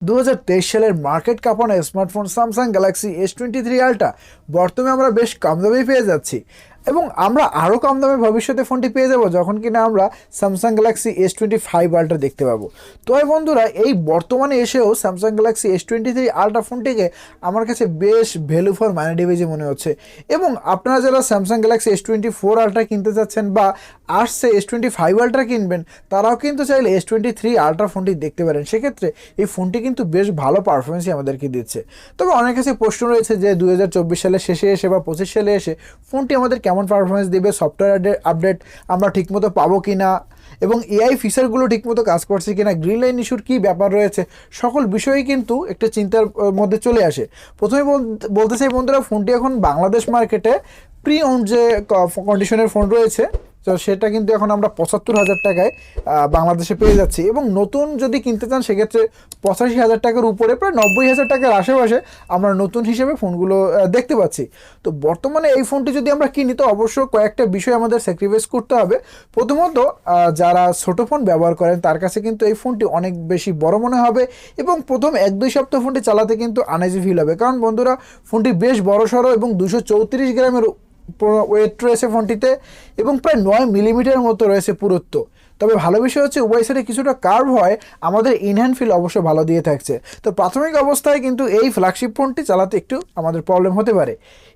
2023 সালের মার্কেট কাঁপানো smartphone Samsung Galaxy S23 ultra বর্তমানে আমরা বেশ কম দামেই পেয়ে যাচ্ছি এবং আমরা আরও কম দামে ভবিষ্যতে ফোনটি পেয়ে যাব যখন কিনা আমরা স্যামসাং গ্যালাক্সি S25 আলট্রা দেখতে পাবো। তো বন্ধুরা, এই বর্তমানে এসেও স্যামসাং গ্যালাক্সি S23 আলট্রা ফোনটিকে আমার কাছে বেশ ভ্যালু ফর মানি ডিভাইসে মনে হচ্ছে। এবং আপনারা যারা স্যামসাং গ্যালাক্সি S24 আলট্রা কিনতে চাচ্ছেন বা আসছে S25 আলট্রা কিনবেন, তারাও কিন্তু চাইলে S23 আলট্রা ফোনটি দেখতে পারেন। সেক্ষেত্রে এই ফোনটি কিন্তু বেশ ভালো পারফরমেন্সই আমাদেরকে দিচ্ছে। তবে অনেক কাছে প্রশ্ন রয়েছে যে 2024 সালের শেষে এসে বা 25 সালে এসে ফোনটি আমাদের কেমন পারফরমেন্স দেবে, সফটওয়্যার আপডেট আমরা ঠিকমতো পাবো কি না, এবং এআই ফিচারগুলো ঠিকমতো কাজ করছে কিনা, গ্রিন লাইন ইস্যুর কী ব্যাপার রয়েছে, সকল বিষয়ই কিন্তু একটা চিন্তার মধ্যে চলে আসে। প্রথমে বলতে চাই বন্ধুরা, ফোনটি এখন বাংলাদেশ মার্কেটে প্রি ওন্ড যে কন্ডিশনের ফোন রয়েছে, তো সেটা কিন্তু এখন আমরা 75,000 টাকায় বাংলাদেশে পেয়ে যাচ্ছি। এবং নতুন যদি কিনতে চান সেক্ষেত্রে 85,000 টাকার উপরে, প্রায় 90,000 টাকার আশেপাশে আমরা নতুন হিসেবে ফোনগুলো দেখতে পাচ্ছি। তো বর্তমানে এই ফোনটি যদি আমরা কিনি তো অবশ্য কয়েকটা বিষয় আমাদের স্যাক্রিফাইস করতে হবে। প্রথমত, যারা ছোটো ফোন ব্যবহার করেন তার কাছে কিন্তু এই ফোনটি অনেক বেশি বড় মনে হবে এবং প্রথম 1-2 সপ্তাহ ফোনটি চালাতে কিন্তু আনইজি ফিল হবে। কারণ বন্ধুরা, ফোনটি বেশ বড়সড় এবং 234 গ্রামের ওয়েট রয়েছে ফোনটিতে এবং প্রায় 9 মিলিমিটার মতো রয়েছে পুরুত্ব। তবে ভালো বিষয় হচ্ছে উভয় সাইডে কিছুটা কার্ভ হয়, আমাদের ইনহ্যান্ড ফিল অবশ্য ভালো দিয়ে থাকছে। তো প্রাথমিক অবস্থায় কিন্তু এই ফ্ল্যাগশিপ ফোনটি চালাতে একটু আমাদের প্রবলেম হতে পারে।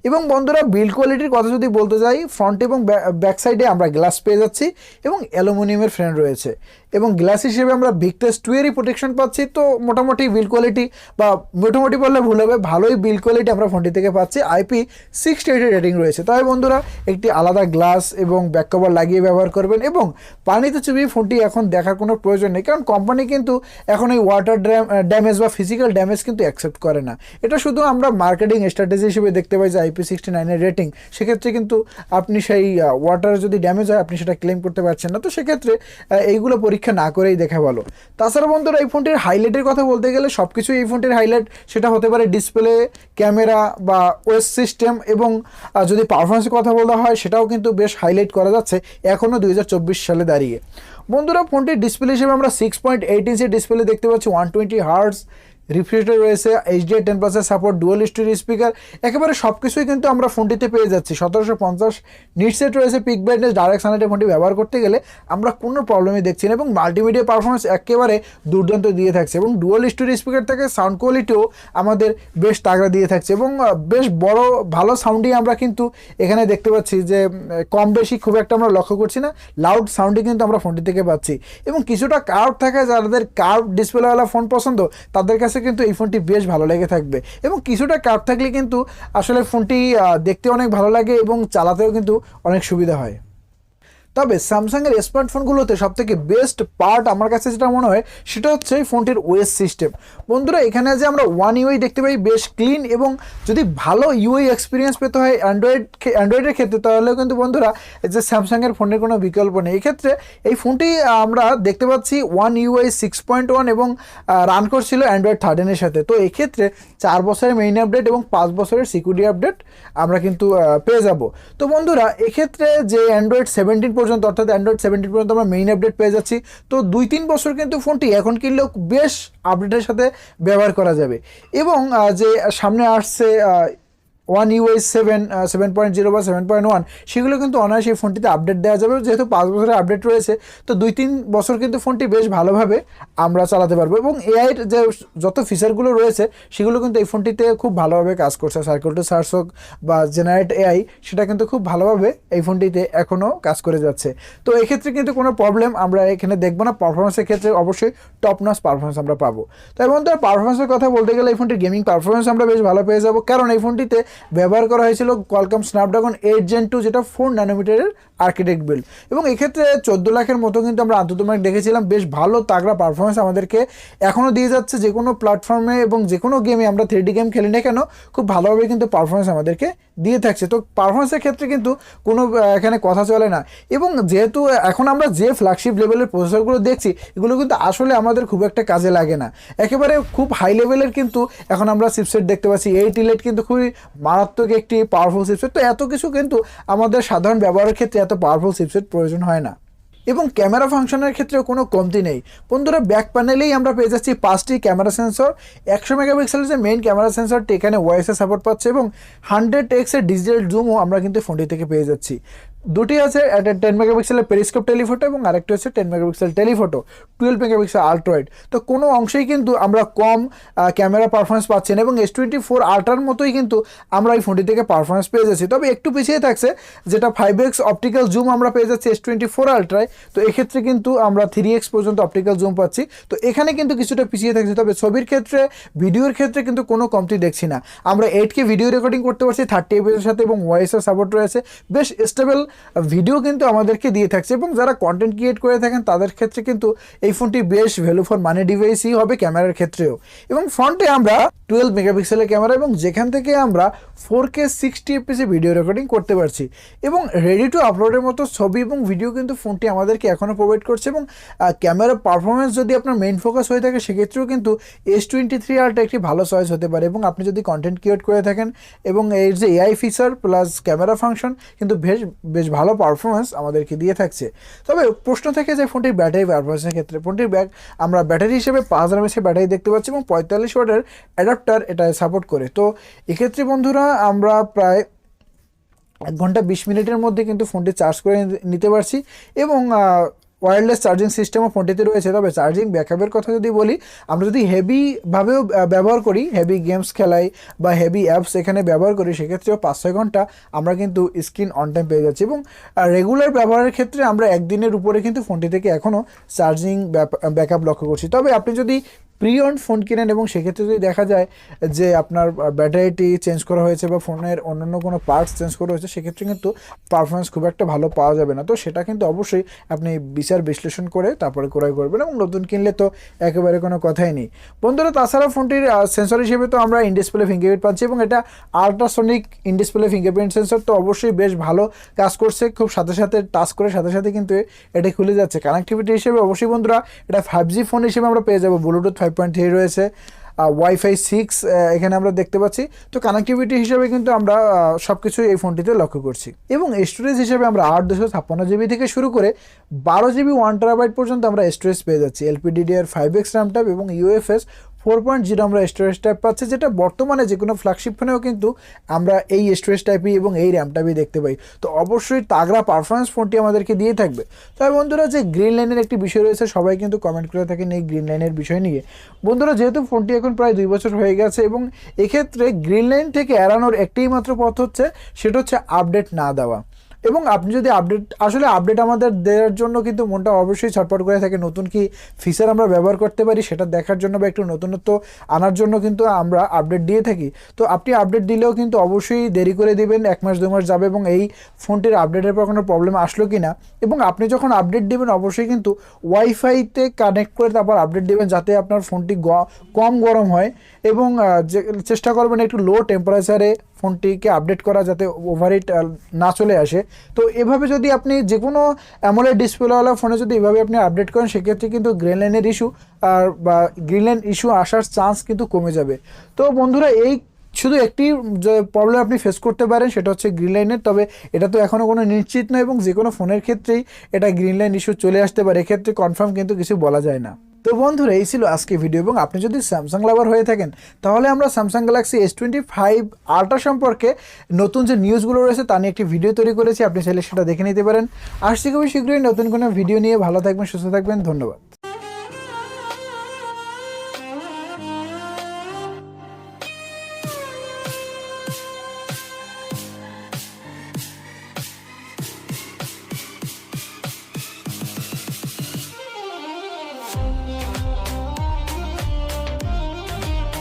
এবং বন্ধুরা, বিল্ড কোয়ালিটির কথা যদি বলতে যাই, ফ্রন্ট এবং ব্যাক সাইডে আমরা গ্লাস পেয়ে যাচ্ছি এবং অ্যালুমিনিয়ামের ফ্রেম রয়েছে এবং গ্লাস হিসেবে আমরা ভিক্টাস 2 প্রোটেকশন পাচ্ছি। তো মোটামুটি বিল্ড কোয়ালিটি, বা মোটামুটি বললে ভুল হবে, ভালোই বিল্ড কোয়ালিটি আমরা ফোনটি থেকে পাচ্ছি। IP68 রেটিং রয়েছে। তবে বন্ধুরা, একটি আলাদা গ্লাস এবং ব্যাক কভার লাগিয়ে ব্যবহার করবেন এবং পানিতে চুবিয়ে ফোনটি এখন দেখার কোনো প্রয়োজন নেই, কারণ কোম্পানি কিন্তু এখন এই ওয়াটার ড্যামেজ বা ফিজিক্যাল ড্যামেজ কিন্তু অ্যাকসেপ্ট করে না। এটা শুধু আমরা মার্কেটিং স্ট্র্যাটেজি হিসেবে দেখতে পাই যে IP69 রেটিং, সেক্ষেত্রে কিন্তু আপনি সেই ওয়াটার যদি ড্যামেজ হয় আপনি সেটা ক্লেম করতে পারছেন না। তো সেক্ষেত্রে এইগুলো পরীক্ষা না করেই দেখা ভালো। তাছাড়া বন্ধুরা, এই ফোনটির হাইলাইটের কথা বলতে গেলে সব কিছুই এই ফোনটির হাইলাইট। সেটা হতে পারে ডিসপ্লে, ক্যামেরা বা ওএস সিস্টেম, এবং যদি পারফরমেন্সের কথা বলা হয় সেটাও কিন্তু বেশ হাইলাইট করা যাচ্ছে এখনও 2024 সালে দাঁড়িয়ে। বন্ধুরা, ফোনটির ডিসপ্লে হিসেবে আমরা 6.8 ইঞ্চের ডিসপ্লে দেখতে পাচ্ছি, 120 হার্টজ রিফ্রেশ রেট রয়েছে, HDR10+ support, dual storage speaker, একেবারে সব কিছুই কিন্তু আমরা ফোনটিতে পেয়ে যাচ্ছি। 1750 নিট সেট রয়েছে, পিক ব্রাইটনেস, ডাইরেক্ট সানলাইটে ফোনটি ব্যবহার করতে গেলে আমরা কোনো প্রবলেমই দেখছি না এবং মাল্টিমিডিয়া পারফরমেন্স একেবারে দুর্দান্ত দিয়ে থাকছে এবং ডুয়াল স্টোরেজ স্পিকার থেকে সাউন্ড কোয়ালিটিও আমাদের বেশ তাগড়া দিয়ে থাকছে এবং বেশ বড় ভালো সাউন্ডই আমরা কিন্তু এখানে দেখতে পাচ্ছি, যে কম বেশি খুব একটা আমরা লক্ষ্য করছি না, লাউড সাউন্ডই কিন্তু আমরা ফোনটি থেকে পাচ্ছি। এবং কিছুটা কার্ভ থাকে, যাদের কার্ভ ডিসপ্লেওয়ালা ফোন পছন্দ তাদের কাছে কিন্তু এই ফোনটি বেশ ভালো লেগে থাকবে এবং কিছুটা কার্ভ থাকলে কিন্তু আসলে ফোনটি দেখতে অনেক ভালো লাগে এবং চালাতেও কিন্তু অনেক সুবিধা হয়। তবে স্যামসাংয়ের স্মার্টফোনগুলোতে সবথেকে বেস্ট পার্ট আমার কাছে যেটা মনে হয় সেটা হচ্ছে এই ফোনটির ওএস সিস্টেম। বন্ধুরা, এখানে যে আমরা ওয়ান ইউআই দেখতে পাই বেশ ক্লিন, এবং যদি ভালো ইউআই এক্সপিরিয়েন্স পেতে হয় অ্যান্ড্রয়েডের ক্ষেত্রে, তাহলেও কিন্তু বন্ধুরা যে স্যামসাংয়ের ফোনের কোনো বিকল্প নেই। এক্ষেত্রে এই ফোনটি আমরা দেখতে পাচ্ছি ওয়ান ইউআই 6.1 এবং রান করছিল অ্যান্ড্রয়েড 13-এর সাথে। তো এক্ষেত্রে 4 বছরের মেইন আপডেট এবং 5 বছরের সিকিউরিটি আপডেট আমরা কিন্তু পেয়ে যাব। তো বন্ধুরা, এক্ষেত্রে যে অ্যান্ড্রয়েড 17 পর্যন্ত, অর্থাৎ অ্যান্ড্রয়েড 17 পর্যন্ত আমরা মেইন আপডেট পেয়ে যাচ্ছি। তো 2-3 বছর কিন্তু ফোনটি এখন কিনলেও বেশ আপডেটের সাথে ব্যবহার করা যাবে। এবং যে সামনে আসছে ওয়ান ইউআই 7.0 বা 7.1, সেগুলো কিন্তু অনায়াসে ফোনটিতে আপডেট দেওয়া যাবে, যেহেতু 5 বছরের আপডেট রয়েছে। তো 2-3 বছর কিন্তু ফোনটি বেশ ভালোভাবে আমরা চালাতে পারবো এবং এআইয়ের যে যত ফিচারগুলো রয়েছে সেগুলো কিন্তু এই ফোনটিতে খুব ভালোভাবে কাজ করছে। সার্কেল টু সার্চ হোক বা জেনারেট এআই, সেটা কিন্তু খুব ভালোভাবে এই ফোনটিতে এখনও কাজ করে যাচ্ছে। তো এক্ষেত্রে কিন্তু কোনো প্রবলেম আমরা এখানে দেখবো না। পারফরমেন্সের ক্ষেত্রে অবশ্যই টপ নচ পারফরমেন্স আমরা পাবো। তাই বন্ধুরা, পারফরমেন্সের কথা বলতে গেলে এই ফোনটির গেমিং পারফরমেন্স আমরা বেশ ভালো পেয়ে যাবো, কারণ এই ফোনটিতে ব্যবহার করা হয়েছিল কোয়ালকম স্ন্যাপড্রাগন 8 Gen 2, যেটা 4 ন্যানোমিটারের আর্কিটেক্ট বিল্ড। এবং এক্ষেত্রে 14 লাখের মতো কিন্তু আমরা আন্তর্জাতিক দেখেছিলাম, বেশ ভালো তাগড়া পারফরমেন্স আমাদেরকে এখনও দিয়ে যাচ্ছে। যে কোনো প্ল্যাটফর্মে এবং যে কোনো গেমে আমরা 3D গেম খেলি না কেন, খুব ভালোভাবে কিন্তু পারফরমেন্স আমাদেরকে দিয়ে থাকছে। তো পারফরমেন্সের ক্ষেত্রে কিন্তু কোনো এখানে কথা চলে না। এবং যেহেতু এখন আমরা যে ফ্ল্যাগশিপ লেভেলের প্রসেসরগুলো দেখছি, এগুলো কিন্তু আসলে আমাদের খুব একটা কাজে লাগে না। একেবারে খুব হাই লেভেলের কিন্তু এখন আমরা চিপসেট দেখতে পাচ্ছি। 8 ইলেট কিন্তু খুবই মারাত্মক একটি পাওয়ারফুল চিপসেট। তো এত কিছু কিন্তু আমাদের সাধারণ ব্যবহারের ক্ষেত্রে এত পাওয়ারফুল চিপসেট প্রয়োজন হয় না। এবং ক্যামেরা ফাংশনের ক্ষেত্রেও কোনো কমতি নেই বন্ধুরা। ব্যাক প্যানেলেই আমরা পেয়ে যাচ্ছি 5টি ক্যামেরা সেন্সর, 100 মেগাপিক্সেলের যে মেইন ক্যামেরা সেন্সরটি এখানে ওয়াইএসএ সাপোর্ট পাচ্ছে এবং 100x এর ডিজিটাল জুমও আমরা কিন্তু ফোনটি থেকে পেয়ে যাচ্ছি। দুটি আছে, একটা 10 মেগাপিক্সেলের পেরিস্কোপ টেলিফোটো এবং আরেকটি হচ্ছে 10 মেগাপিক্সেল টেলিফোটো 12 মেগাপিক্সেল আল্ট্রাওয়াইড। তো কোনো অংশেই কিন্তু আমরা কম ক্যামেরা পারফরমেন্স পাচ্ছি না এবং S24 আল্ট্রার মতোই কিন্তু আমরা এই ফোনটি থেকে পারফরমেন্স পেয়ে যাচ্ছি। তবে একটু পিছিয়ে থাকছে, যেটা 5x অপটিক্যাল জুম আমরা পেয়ে যাচ্ছি S24 আল্ট্রায়, তো এক্ষেত্রে কিন্তু আমরা 3x পর্যন্ত অপটিক্যাল জুম পাচ্ছি। তো এখানে কিন্তু কিছুটা পিছিয়ে থাকছে, তবে ছবির ক্ষেত্রে ভিডিওর ক্ষেত্রে কিন্তু কোনো কমতি দেখছি না। আমরা 8K ভিডিও রেকর্ডিং করতে পারছি 30 fps এর সাথে এবং ওয়াইএসআর সাপোর্ট রয়েছে, বেশ স্টেবল ভিডিও কিন্তু আমাদেরকে দিয়ে থাকছে। এবং যারা কন্টেন্ট ক্রিয়েট করে থাকেন তাদের ক্ষেত্রে কিন্তু এই ফোনটি বেশ ভ্যালু ফর মানি ডিভাইসই হবে ক্যামেরার ক্ষেত্রেও। এবং ফ্রন্টে আমরা 12 মেগাপিক্সেলের ক্যামেরা এবং যেখান থেকে আমরা 4K 60 fps ভিডিও রেকর্ডিং করতে পারছি এবং রেডি টু আপলোডের মতো ছবি এবং ভিডিও কিন্তু ফোনটি আমাদেরকে এখনও প্রোভাইড করছে। এবং ক্যামেরা পারফরমেন্স যদি আপনার মেইন ফোকাস হয়ে থাকে সেক্ষেত্রেও কিন্তু S23 আল্ট্রা একটি ভালো চয়েস হতে পারে। এবং আপনি যদি কন্টেন্ট ক্রিয়েট করে থাকেন এবং এর যে AI feature plus camera function কিন্তু বেশ ভালো পারফরমেন্স আমাদেরকে দিয়ে থাকছে। তবে প্রশ্ন থেকে যে ফোনটির ব্যাটারি পারফরমেন্সের ক্ষেত্রে, ফোনটির আমরা ব্যাটারি হিসেবে 5000 mAh ব্যাটারি দেখতে পাচ্ছি এবং 45 ওয়াটের অ্যাডাপ্টার এটা সাপোর্ট করে। তো এক্ষেত্রে বন্ধুরা আমরা প্রায় 1 ঘন্টা 20 মিনিটের মধ্যে কিন্তু ফোনটি চার্জ করে নিতে পারছি এবং ওয়্যারলেস চার্জিং সিস্টেমও ফোনটিতে রয়েছে। তবে চার্জিং ব্যাকআপের কথা যদি বলি, আমরা যদি হেভিভাবেও ব্যবহার করি, হেভি গেমস খেলাই বা হেভি অ্যাপস এখানে ব্যবহার করি, সেক্ষেত্রেও 5-6 ঘন্টা আমরা কিন্তু স্ক্রিন অন টাইম পেয়ে যাচ্ছি। এবং রেগুলার ব্যবহারের ক্ষেত্রে আমরা একদিনের উপরে কিন্তু ফোনটি থেকে এখনও চার্জিং ব্যাকআপ লক্ষ্য করছি। তবে আপনি যদি প্রি অন ফোন কিনেন এবং সেক্ষেত্রে যদি দেখা যায় যে আপনার ব্যাটারিটি চেঞ্জ করা হয়েছে বা ফোনের অন্যান্য কোনো পার্টস চেঞ্জ করা হয়েছে, সেক্ষেত্রে কিন্তু পারফরমেন্স খুব একটা ভালো পাওয়া যাবে না। তো সেটা কিন্তু অবশ্যই আপনি বিচার বিশ্লেষণ করে তারপরে ক্রয় করবেন এবং নতুন কিনলে তো একেবারে কোনো কথাই নেই বন্ধুরা। তাছাড়া ফোনটির সেন্সর হিসেবে তো আমরা ইন ডিসপ্লে ফিঙ্গারপ্রিন্ট পাচ্ছি এবং এটা ultrasonic in display fingerprint sensor, তো অবশ্যই বেশ ভালো কাজ করছে। খুব সাথে সাথে টাচ করে সাথে সাথে কিন্তু এটা খুলে যাচ্ছে। কানেক্টিভিটি হিসেবে অবশ্যই বন্ধুরা এটা 5G ফোন হিসেবে আমরা পেয়ে যাবো, ব্লুটুথ 5.3 রয়েছে, ওয়াইফাই 6 এখানে আমরা দেখতে পাচ্ছি। তো কানেক্টিভিটি হিসেবে কিন্তু আমরা সব কিছুই এই ফোনটিতে লক্ষ্য করছি। এবং স্টোরেজ হিসেবে আমরা 8/256 GB থেকে শুরু করে 12 GB 1TB পর্যন্ত আমরা স্টোরেজ পেয়ে যাচ্ছি। LPDDR5X র্যাম টাইপ এবং UFS 4.0 আমরা স্টোরেজ টাইপ পাচ্ছি, যেটা বর্তমানে যে কোনো ফ্ল্যাগশিপ ফোনেও কিন্তু আমরা এই স্টোরেজ টাইপই এবং এই র্যাম টাইপই দেখতে পাই। তো অবশ্যই তাগড়া পারফরমেন্স ফোনটি আমাদেরকে দিয়ে থাকবে। তবে বন্ধুরা যে গ্রিন লাইনের একটি বিষয় রয়েছে, সবাই কিন্তু কমেন্ট করে থাকেন এই গ্রিন লাইনের বিষয় নিয়ে। বন্ধুরা যেহেতু ফোনটি এখন প্রায় 2 বছর হয়ে গেছে এবং এক্ষেত্রে গ্রিন লাইন থেকে এড়ানোর একটাই মাত্র পথ হচ্ছে, সেটা হচ্ছে আপডেট না দেওয়া। এবং আপনি যদি আপডেট আমাদের দেওয়ার জন্য কিন্তু মনটা অবশ্যই ছটফট করে থাকে, নতুন কি ফিচার আমরা ব্যবহার করতে পারি সেটা দেখার জন্য বা একটু নতুনত্ব আনার জন্য কিন্তু আমরা আপডেট দিয়ে থাকি। তো আপনি আপডেট দিলেও কিন্তু অবশ্যই দেরি করে দিবেন, 1 মাস 2 মাস যাবে এবং এই ফোনটির আপডেটের পর কোনো প্রবলেম আসলো কি না। এবং আপনি যখন আপডেট দিবেন অবশ্যই কিন্তু ওয়াইফাইতে কানেক্ট করে তারপর আপডেট দিবেন, যাতে আপনার ফোনটি কম গরম হয় এবং চেষ্টা করবেন একটু লো টেম্পারেচারে ফোনটিকে আপডেট করা, যাতে ওভারহিট না চলে আসে। তো এভাবে যদি আপনি যে কোনো অ্যামোলেড ডিসপ্লেওয়ালা ফোনে যদি এভাবে আপনি আপডেট করেন, সেক্ষেত্রে কিন্তু গ্রিন লাইনের ইস্যু বা গ্রিন লাইন ইস্যু আসার চান্স কিন্তু কমে যাবে। তো বন্ধুরা এই শুধু একটি যে প্রবলেম আপনি ফেস করতে পারেন সেটা হচ্ছে গ্রিন লাইনের, তবে এটা তো এখনও কোনো নিশ্চিত নয় এবং যে কোনো ফোনের ক্ষেত্রেই এটা গ্রিন লাইন ইস্যু চলে আসতে পারে, এক্ষেত্রে কনফার্ম কিন্তু কিছু বলা যায় না। তো বন্ধুরা এই ছিল আজকে ভিডিও এবং আপনি যদি স্যামসাং লাভার হয়ে থাকেন তাহলে আমরা স্যামসাং গ্যালাক্সি S25 আল্ট্রা সম্পর্কে নতুন যে নিউজগুলো রয়েছে তা নিয়ে একটি ভিডিও তৈরি করেছি, আপনি চাইলে সেটা দেখে নিতে পারেন। আসছি খুবই শীঘ্রই নতুন কোনো ভিডিও নিয়ে। ভালো থাকবেন, সুস্থ থাকবেন, ধন্যবাদ।